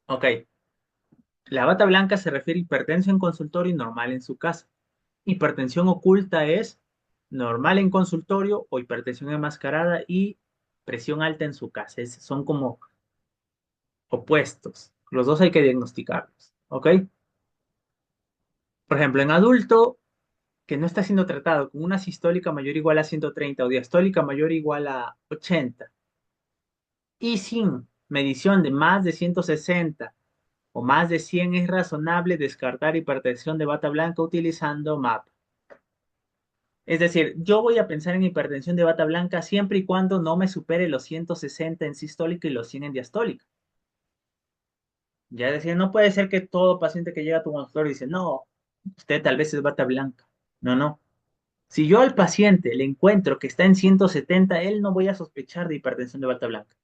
Ok, la bata blanca se refiere a hipertenso en consultorio y normal en su casa. Hipertensión oculta es normal en consultorio o hipertensión enmascarada y presión alta en su casa. Son como opuestos. Los dos hay que diagnosticarlos, ¿ok? Por ejemplo, en adulto que no está siendo tratado con una sistólica mayor o igual a 130 o diastólica mayor o igual a 80 y sin medición de más de 160 o más de 100 es razonable descartar hipertensión de bata blanca utilizando MAP. Es decir, yo voy a pensar en hipertensión de bata blanca siempre y cuando no me supere los 160 en sistólica y los 100 en diastólica. Ya decía, no puede ser que todo paciente que llega a tu consultorio dice, no, usted tal vez es bata blanca. No, no. Si yo al paciente le encuentro que está en 170, él no voy a sospechar de hipertensión de bata blanca.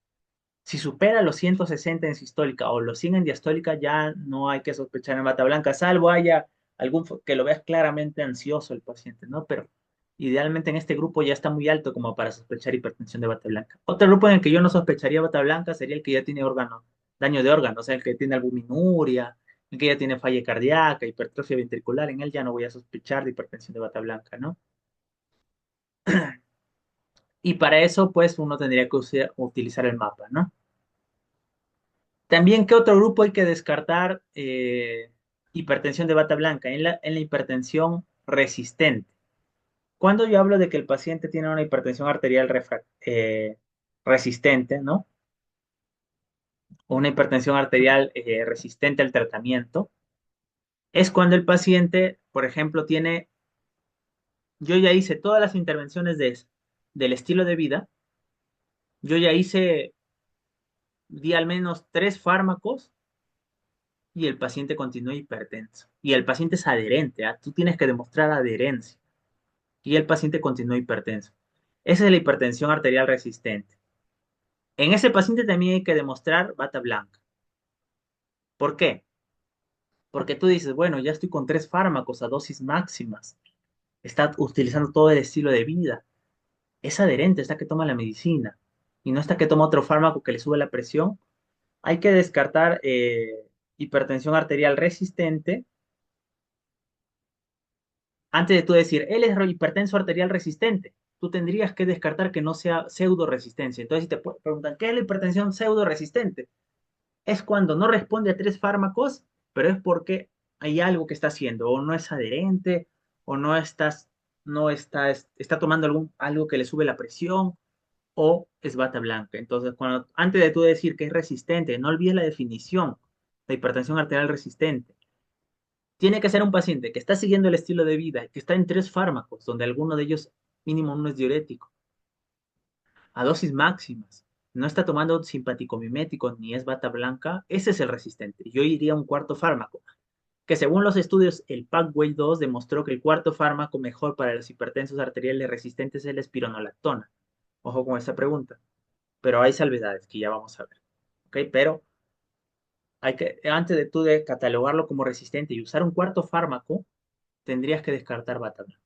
Si supera los 160 en sistólica o los 100 en diastólica, ya no hay que sospechar en bata blanca, salvo haya que lo veas claramente ansioso el paciente, ¿no? Pero idealmente en este grupo ya está muy alto como para sospechar hipertensión de bata blanca. Otro grupo en el que yo no sospecharía bata blanca sería el que ya tiene daño de órgano, o sea, el que tiene albuminuria, el que ya tiene falla cardíaca, hipertrofia ventricular, en él ya no voy a sospechar de hipertensión de bata blanca, ¿no? Y para eso, pues, uno tendría que utilizar el mapa, ¿no? También, ¿qué otro grupo hay que descartar? Hipertensión de bata blanca, en la hipertensión resistente. Cuando yo hablo de que el paciente tiene una hipertensión arterial resistente, ¿no? O una hipertensión arterial resistente al tratamiento, es cuando el paciente, por ejemplo, yo ya hice todas las intervenciones del estilo de vida, yo ya di al menos 3 fármacos y el paciente continúa hipertenso. Y el paciente es adherente, ¿ah? Tú tienes que demostrar adherencia. Y el paciente continúa hipertenso. Esa es la hipertensión arterial resistente. En ese paciente también hay que demostrar bata blanca. ¿Por qué? Porque tú dices, bueno, ya estoy con 3 fármacos a dosis máximas. Está utilizando todo el estilo de vida. Es adherente, está que toma la medicina. Y no está que toma otro fármaco que le sube la presión. Hay que descartar hipertensión arterial resistente antes de tú decir, él es hipertenso arterial resistente. Tú tendrías que descartar que no sea pseudo resistencia. Entonces, si te preguntan, ¿qué es la hipertensión pseudo resistente? Es cuando no responde a 3 fármacos, pero es porque hay algo que está haciendo, o no es adherente, o está tomando algo que le sube la presión, o es bata blanca. Entonces, antes de tú decir que es resistente, no olvides la definición de hipertensión arterial resistente. Tiene que ser un paciente que está siguiendo el estilo de vida, que está en 3 fármacos, donde alguno de ellos mínimo uno es diurético, a dosis máximas. No está tomando simpaticomiméticos ni es bata blanca, ese es el resistente. Yo iría a un cuarto fármaco, que según los estudios, el PACWAY-2 demostró que el cuarto fármaco mejor para los hipertensos arteriales resistentes es la espironolactona. Ojo con esta pregunta, pero hay salvedades que ya vamos a ver. ¿Ok? Pero antes de tú de catalogarlo como resistente y usar un cuarto fármaco, tendrías que descartar bata blanca.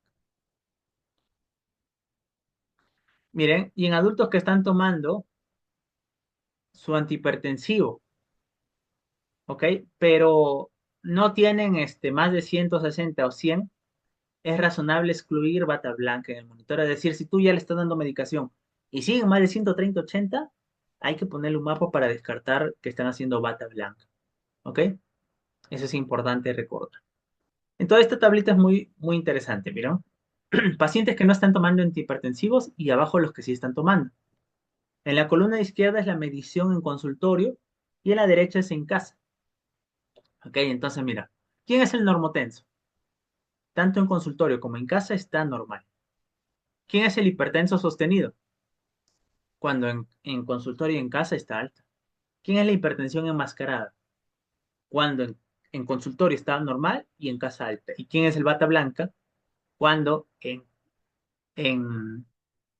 Miren, y en adultos que están tomando su antihipertensivo, ¿ok? Pero no tienen más de 160 o 100, es razonable excluir bata blanca en el monitor. Es decir, si tú ya le estás dando medicación y siguen más de 130, 80, hay que ponerle un mapa para descartar que están haciendo bata blanca, ¿ok? Eso es importante recordar. Entonces, esta tablita es muy, muy interesante, ¿vieron? Pacientes que no están tomando antihipertensivos y abajo los que sí están tomando. En la columna izquierda es la medición en consultorio y en la derecha es en casa. Ok, entonces mira, ¿quién es el normotenso? Tanto en consultorio como en casa está normal. ¿Quién es el hipertenso sostenido? Cuando en consultorio y en casa está alta. ¿Quién es la hipertensión enmascarada? Cuando en consultorio está normal y en casa alta. ¿Y quién es el bata blanca? Cuando en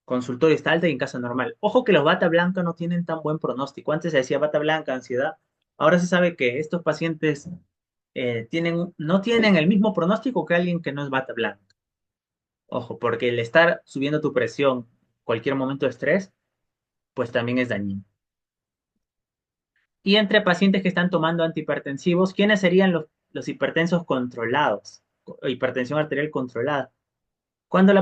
consultorio está alta y en casa normal. Ojo que los bata blanca no tienen tan buen pronóstico. Antes se decía bata blanca, ansiedad. Ahora se sabe que estos pacientes no tienen el mismo pronóstico que alguien que no es bata blanca. Ojo, porque el estar subiendo tu presión cualquier momento de estrés, pues también es dañino. Y entre pacientes que están tomando antihipertensivos, ¿quiénes serían los hipertensos controlados? Hipertensión arterial controlada. Cuando eh,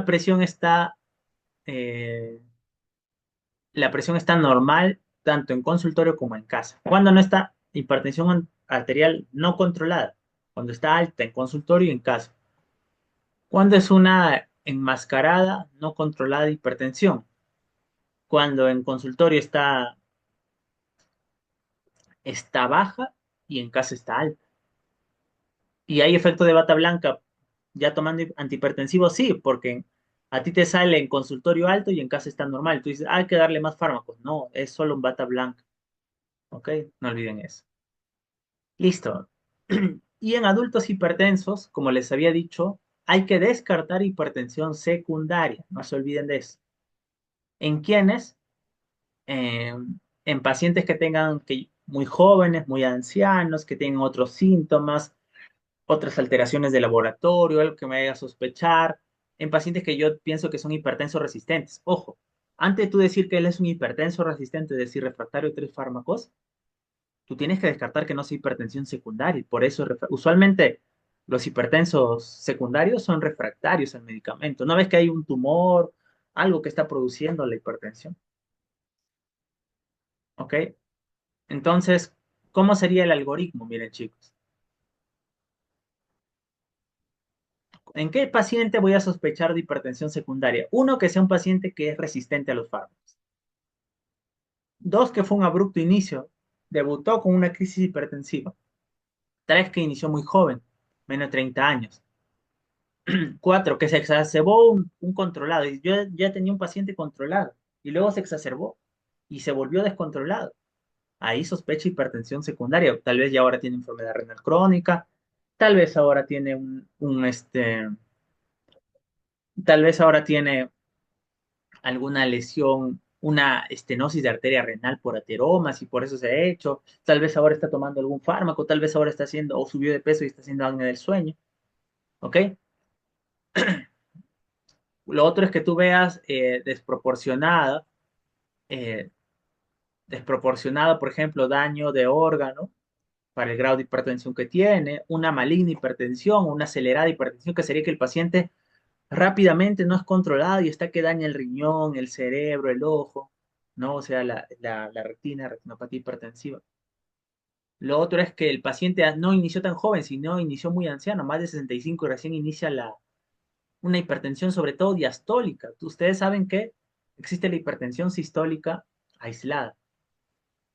la presión está normal tanto en consultorio como en casa. Cuando no está hipertensión arterial no controlada, cuando está alta en consultorio y en casa. Cuando es una enmascarada no controlada hipertensión. Cuando en consultorio está baja y en casa está alta. Y hay efecto de bata blanca ya tomando antihipertensivos, sí, porque a ti te sale en consultorio alto y en casa está normal. Tú dices, hay que darle más fármacos. No, es solo un bata blanca. ¿Ok? No olviden eso. Listo. Y en adultos hipertensos, como les había dicho, hay que descartar hipertensión secundaria. No se olviden de eso. ¿En quiénes? Eh, en pacientes que tengan muy jóvenes, muy ancianos, que tengan otros síntomas, otras alteraciones de laboratorio, algo que me haga sospechar. En pacientes que yo pienso que son hipertensos resistentes. Ojo, antes de tú decir que él es un hipertenso resistente, es decir, refractario a 3 fármacos, tú tienes que descartar que no sea hipertensión secundaria. Por eso, usualmente, los hipertensos secundarios son refractarios al medicamento. Una vez que hay un tumor, algo que está produciendo la hipertensión. ¿Ok? Entonces, ¿Cómo sería el algoritmo? Miren, chicos. ¿En qué paciente voy a sospechar de hipertensión secundaria? Uno, que sea un paciente que es resistente a los fármacos. Dos, que fue un abrupto inicio. Debutó con una crisis hipertensiva. Tres, que inició muy joven, menos de 30 años. Cuatro, que se exacerbó un controlado. Y yo ya tenía un paciente controlado y luego se exacerbó y se volvió descontrolado. Ahí sospecha hipertensión secundaria. Tal vez ya ahora tiene enfermedad renal crónica, tal vez ahora tiene tal vez ahora tiene alguna lesión, una estenosis de arteria renal por ateromas y por eso se ha hecho. Tal vez ahora está tomando algún fármaco, tal vez ahora está haciendo o subió de peso y está haciendo apnea del sueño. ¿Ok? Lo otro es que tú veas eh, desproporcionado, por ejemplo, daño de órgano para el grado de hipertensión que tiene, una maligna hipertensión, una acelerada hipertensión, que sería que el paciente rápidamente no es controlado y está que daña el riñón, el cerebro, el ojo, ¿no? O sea, la retina, retinopatía hipertensiva. Lo otro es que el paciente no inició tan joven, sino inició muy anciano, más de 65 y recién inicia una hipertensión, sobre todo diastólica. Ustedes saben que existe la hipertensión sistólica aislada,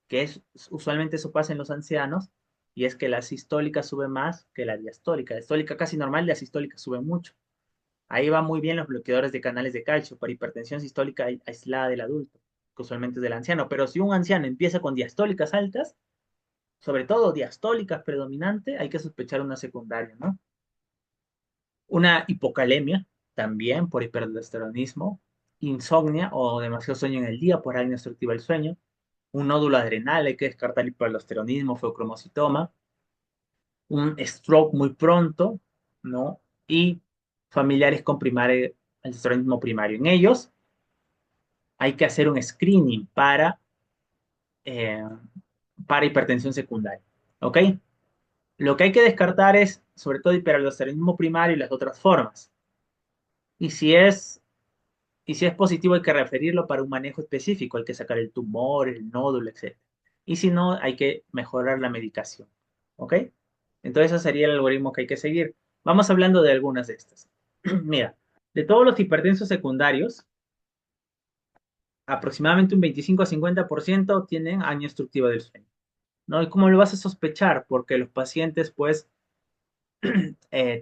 que es usualmente eso pasa en los ancianos, y es que la sistólica sube más que la diastólica. La diastólica casi normal, la sistólica sube mucho. Ahí van muy bien los bloqueadores de canales de calcio para hipertensión sistólica aislada del adulto, que usualmente es del anciano. Pero si un anciano empieza con diastólicas altas, sobre todo diastólicas predominante, hay que sospechar una secundaria, ¿no? Una hipocalemia, también por hiperaldosteronismo, insomnia o demasiado sueño en el día por apnea obstructiva del sueño, un nódulo adrenal, hay que descartar hiperaldosteronismo, feocromocitoma, un stroke muy pronto, ¿no? Y familiares con primario, aldosteronismo primario. En ellos hay que hacer un screening eh, para hipertensión secundaria, ¿ok? Lo que hay que descartar es, sobre todo, hiperaldosteronismo primario y las otras formas. Y si es, y si es positivo, hay que referirlo para un manejo específico. Hay que sacar el tumor, el nódulo, etc. Y si no, hay que mejorar la medicación. ¿Ok? Entonces, ese sería el algoritmo que hay que seguir. Vamos hablando de algunas de estas. Mira, de todos los hipertensos secundarios, aproximadamente un 25 a 50% tienen año obstructivo del sueño. ¿No? ¿Y cómo lo vas a sospechar? Porque los pacientes, pues,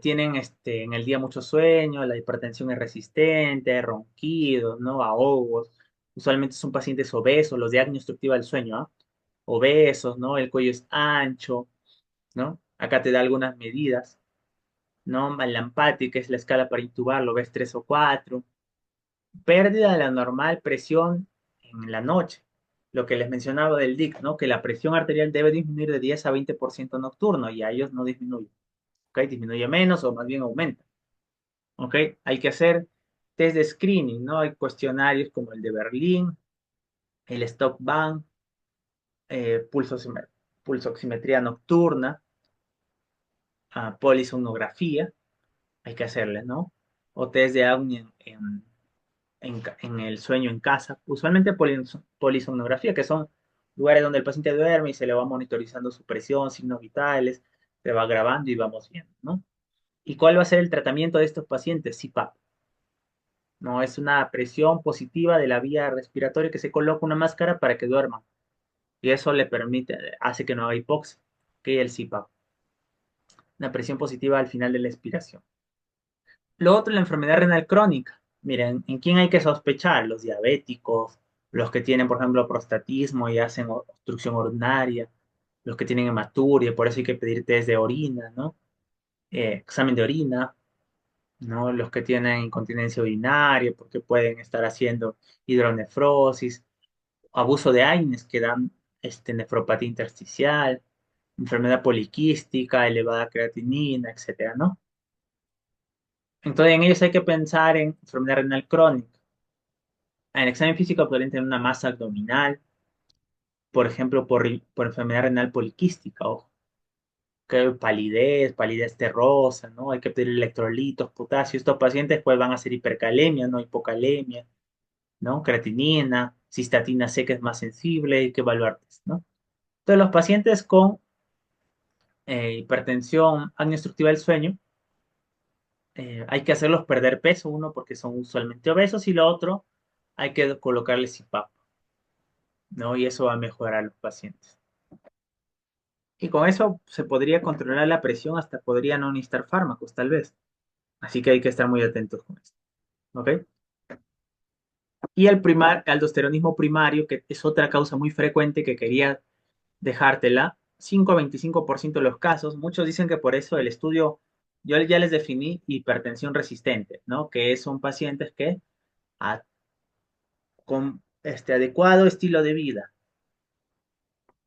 tienen en el día mucho sueño, la hipertensión es resistente, ronquidos, ¿no? Ahogos. Usualmente son pacientes obesos, los de apnea obstructiva del sueño, ¿ah? Obesos, ¿no? El cuello es ancho, ¿no? Acá te da algunas medidas, ¿no? Malampati, que es la escala para intubar, lo ves 3 o 4. Pérdida de la normal presión en la noche. Lo que les mencionaba del DIC, ¿no? Que la presión arterial debe disminuir de 10 a 20% nocturno y a ellos no disminuye. ¿Ok? Disminuye menos o más bien aumenta. ¿Ok? Hay que hacer test de screening, ¿no? Hay cuestionarios como el de Berlín, el Stock Band, pulsoximetría nocturna, polisomnografía, hay que hacerle, ¿no? O test de apnea en el sueño en casa. Usualmente polisomnografía, que son lugares donde el paciente duerme y se le va monitorizando su presión, signos vitales, se va grabando y vamos viendo, ¿no? ¿Y cuál va a ser el tratamiento de estos pacientes? CPAP. No, es una presión positiva de la vía respiratoria que se coloca una máscara para que duerman. Y eso le permite, hace que no haga hipoxia, que el CPAP. Una presión positiva al final de la expiración. Lo otro, la enfermedad renal crónica. Miren, ¿en quién hay que sospechar? Los diabéticos, los que tienen, por ejemplo, prostatismo y hacen obstrucción urinaria, los que tienen hematuria, por eso hay que pedir test de orina, ¿no? Examen de orina, ¿no? Los que tienen incontinencia urinaria, porque pueden estar haciendo hidronefrosis, abuso de AINES que dan nefropatía intersticial, enfermedad poliquística, elevada creatinina, etcétera, ¿no? Entonces, en ellos hay que pensar en enfermedad renal crónica. En el examen físico podrían tener una masa abdominal, por ejemplo, por enfermedad renal poliquística, ojo, que palidez, palidez terrosa, ¿no? Hay que pedir electrolitos, potasio. Estos pacientes pues van a hacer hipercalemia, ¿no? Hipocalemia, ¿no? Creatinina, cistatina C que es más sensible, hay que evaluar, ¿no? Entonces, los pacientes con hipertensión apnea obstructiva del sueño, hay que hacerlos perder peso, uno, porque son usualmente obesos, y lo otro, hay que colocarles CPAP, ¿no? Y eso va a mejorar a los pacientes. Y con eso se podría controlar la presión, hasta podría no necesitar fármacos, tal vez. Así que hay que estar muy atentos con esto, ¿ok? Y el aldosteronismo primario, que es otra causa muy frecuente que quería dejártela, 5 a 25% de los casos, muchos dicen que por eso el estudio, yo ya les definí hipertensión resistente, ¿no? Que son pacientes que con este adecuado estilo de vida,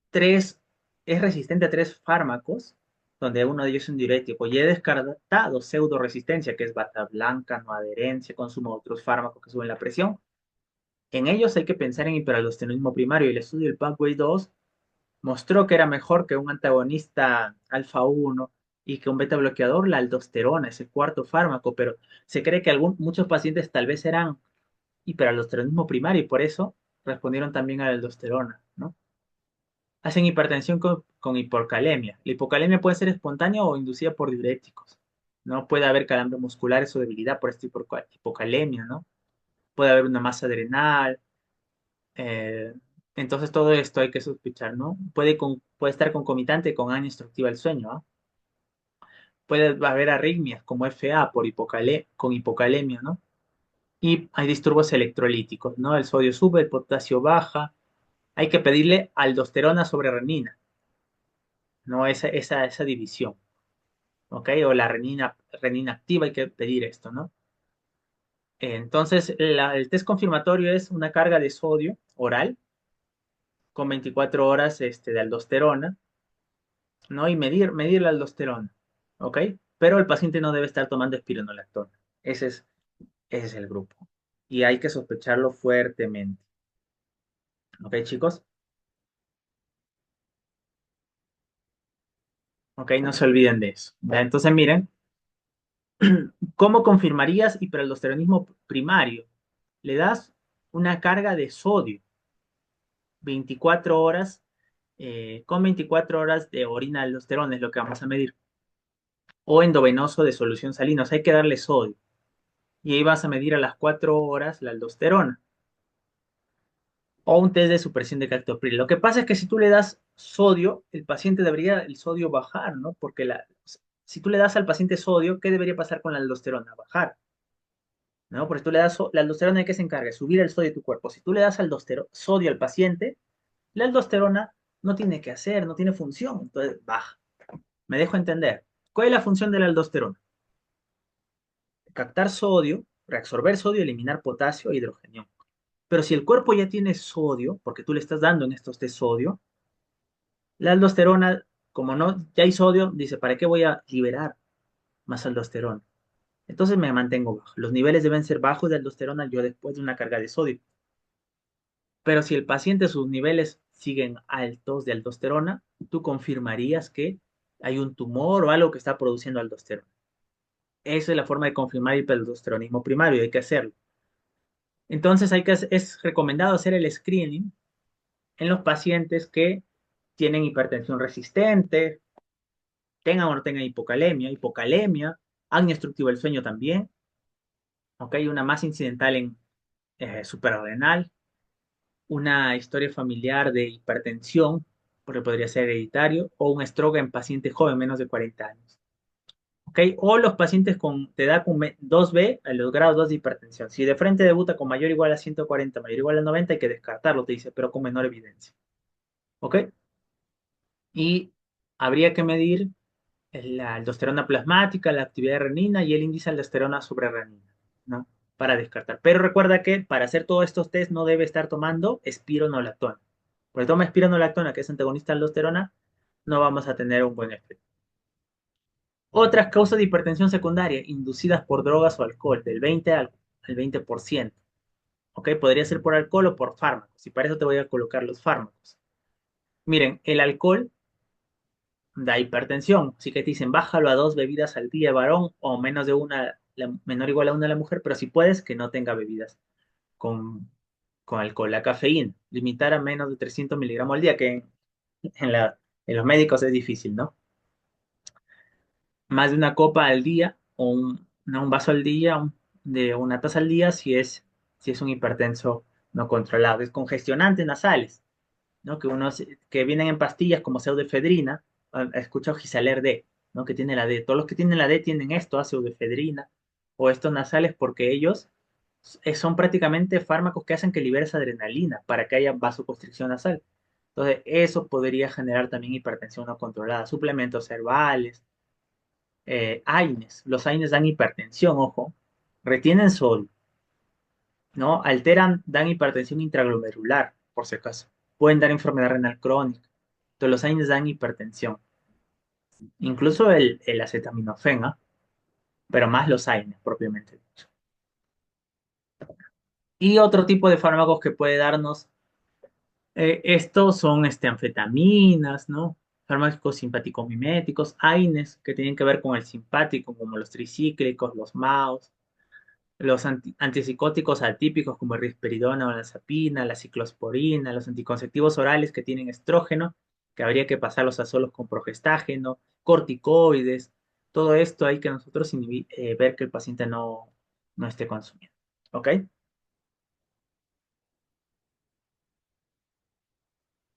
tres, es resistente a tres fármacos, donde uno de ellos es un diurético, y he descartado pseudo resistencia, que es bata blanca, no adherencia, consumo de otros fármacos que suben la presión. En ellos hay que pensar en hiperaldosteronismo primario, y el estudio del Pathway 2 mostró que era mejor que un antagonista alfa 1 y que un beta bloqueador, la aldosterona, ese cuarto fármaco, pero se cree que muchos pacientes tal vez eran hiperaldosteronismo primario y por eso respondieron también a la aldosterona, ¿no? Hacen hipertensión con hipocalemia. La hipocalemia puede ser espontánea o inducida por diuréticos, ¿no? Puede haber calambres musculares o debilidad por esta hipocalemia, ¿no? Puede haber una masa adrenal. eh, entonces todo esto hay que sospechar, ¿no? Puede estar concomitante con anemia obstructiva del sueño, ¿ah? Puede haber arritmias como FA con hipocalemia, ¿no? Y hay disturbios electrolíticos, ¿no? El sodio sube, el potasio baja. Hay que pedirle aldosterona sobre renina, ¿no? Esa división, ¿ok? O la renina activa, hay que pedir esto, ¿no? Entonces, el test confirmatorio es una carga de sodio oral con 24 horas de aldosterona, ¿no? Y medir la aldosterona, ¿ok? Pero el paciente no debe estar tomando espironolactona. Ese es el grupo. Y hay que sospecharlo fuertemente, ¿ok, chicos? ¿Ok? No se olviden de eso. ¿Ya? Entonces, miren, ¿cómo confirmarías hiperaldosteronismo primario? Le das una carga de sodio, 24 horas, con 24 horas de orina de aldosterona es lo que vamos a medir, o endovenoso de solución salina, o sea, hay que darle sodio. Y ahí vas a medir a las 4 horas la aldosterona, o un test de supresión de captopril. Lo que pasa es que si tú le das sodio, el paciente debería el sodio bajar, ¿no? Porque si tú le das al paciente sodio, ¿qué debería pasar con la aldosterona? Bajar. ¿No? Porque tú le das la aldosterona, ¿de qué se encarga? Subir el sodio de tu cuerpo. Si tú le das sodio al paciente, la aldosterona no tiene que hacer, no tiene función, entonces baja. Me dejo entender. ¿Cuál es la función de la aldosterona? Captar sodio, reabsorber sodio, eliminar potasio e hidrógeno. Pero si el cuerpo ya tiene sodio, porque tú le estás dando en estos de sodio, la aldosterona, como no, ya hay sodio, dice, ¿para qué voy a liberar más aldosterona? Entonces me mantengo bajo. Los niveles deben ser bajos de aldosterona yo después de una carga de sodio. Pero si el paciente sus niveles siguen altos de aldosterona, tú confirmarías que hay un tumor o algo que está produciendo aldosterona. Esa es la forma de confirmar el hiperaldosteronismo primario y hay que hacerlo. Entonces es recomendado hacer el screening en los pacientes que tienen hipertensión resistente, tengan o no tengan hipocalemia, apnea obstructiva del sueño también, ¿ok? Una más incidental en suprarrenal, una historia familiar de hipertensión, porque podría ser hereditario, o un stroke en paciente joven, menos de 40 años. ¿Ok? O los pacientes con edad con 2B, a los grados 2 de hipertensión. Si de frente debuta con mayor o igual a 140, mayor o igual a 90, hay que descartarlo, te dice, pero con menor evidencia. ¿Ok? Y habría que medir la aldosterona plasmática, la actividad de renina y el índice de aldosterona sobre renina, ¿no? Para descartar. Pero recuerda que para hacer todos estos test no debe estar tomando espironolactona. Porque toma espironolactona, que es antagonista de aldosterona, no vamos a tener un buen efecto. Otras causas de hipertensión secundaria inducidas por drogas o alcohol, del 20 al 20%. ¿Ok? Podría ser por alcohol o por fármacos. Y para eso te voy a colocar los fármacos. Miren, el alcohol da hipertensión. Así que te dicen, bájalo a 2 bebidas al día, varón, o menos de una, menor o igual a una la mujer, pero si puedes, que no tenga bebidas con, con alcohol. La cafeína, limitar a menos de 300 miligramos al día, que En en los médicos es difícil, ¿no? Más de una copa al día o no, un vaso al día, de una taza al día si es un hipertenso no controlado. Es congestionantes nasales, ¿no? Que vienen en pastillas como pseudoefedrina. He escuchado Gisaler D, ¿no? Que tiene la D. Todos los que tienen la D tienen esto, pseudoefedrina o estos nasales porque ellos son prácticamente fármacos que hacen que liberes adrenalina para que haya vasoconstricción nasal. Entonces, eso podría generar también hipertensión no controlada. Suplementos herbales, AINES. Los AINES dan hipertensión, ojo. Retienen sodio, ¿no? Alteran, dan hipertensión intraglomerular, por si acaso. Pueden dar enfermedad renal crónica. Entonces, los AINES dan hipertensión. Incluso el acetaminofén, ¿ah? Pero más los AINES, propiamente dicho. Y otro tipo de fármacos que puede darnos estos son anfetaminas, ¿no? Fármacos simpático-miméticos, AINES, que tienen que ver con el simpático, como los tricíclicos, los MAOs, los antipsicóticos atípicos como el risperidona o la zapina, la ciclosporina, los anticonceptivos orales que tienen estrógeno, que habría que pasarlos a solos con progestágeno, corticoides, todo esto hay que nosotros ver que el paciente no esté consumiendo. ¿Ok?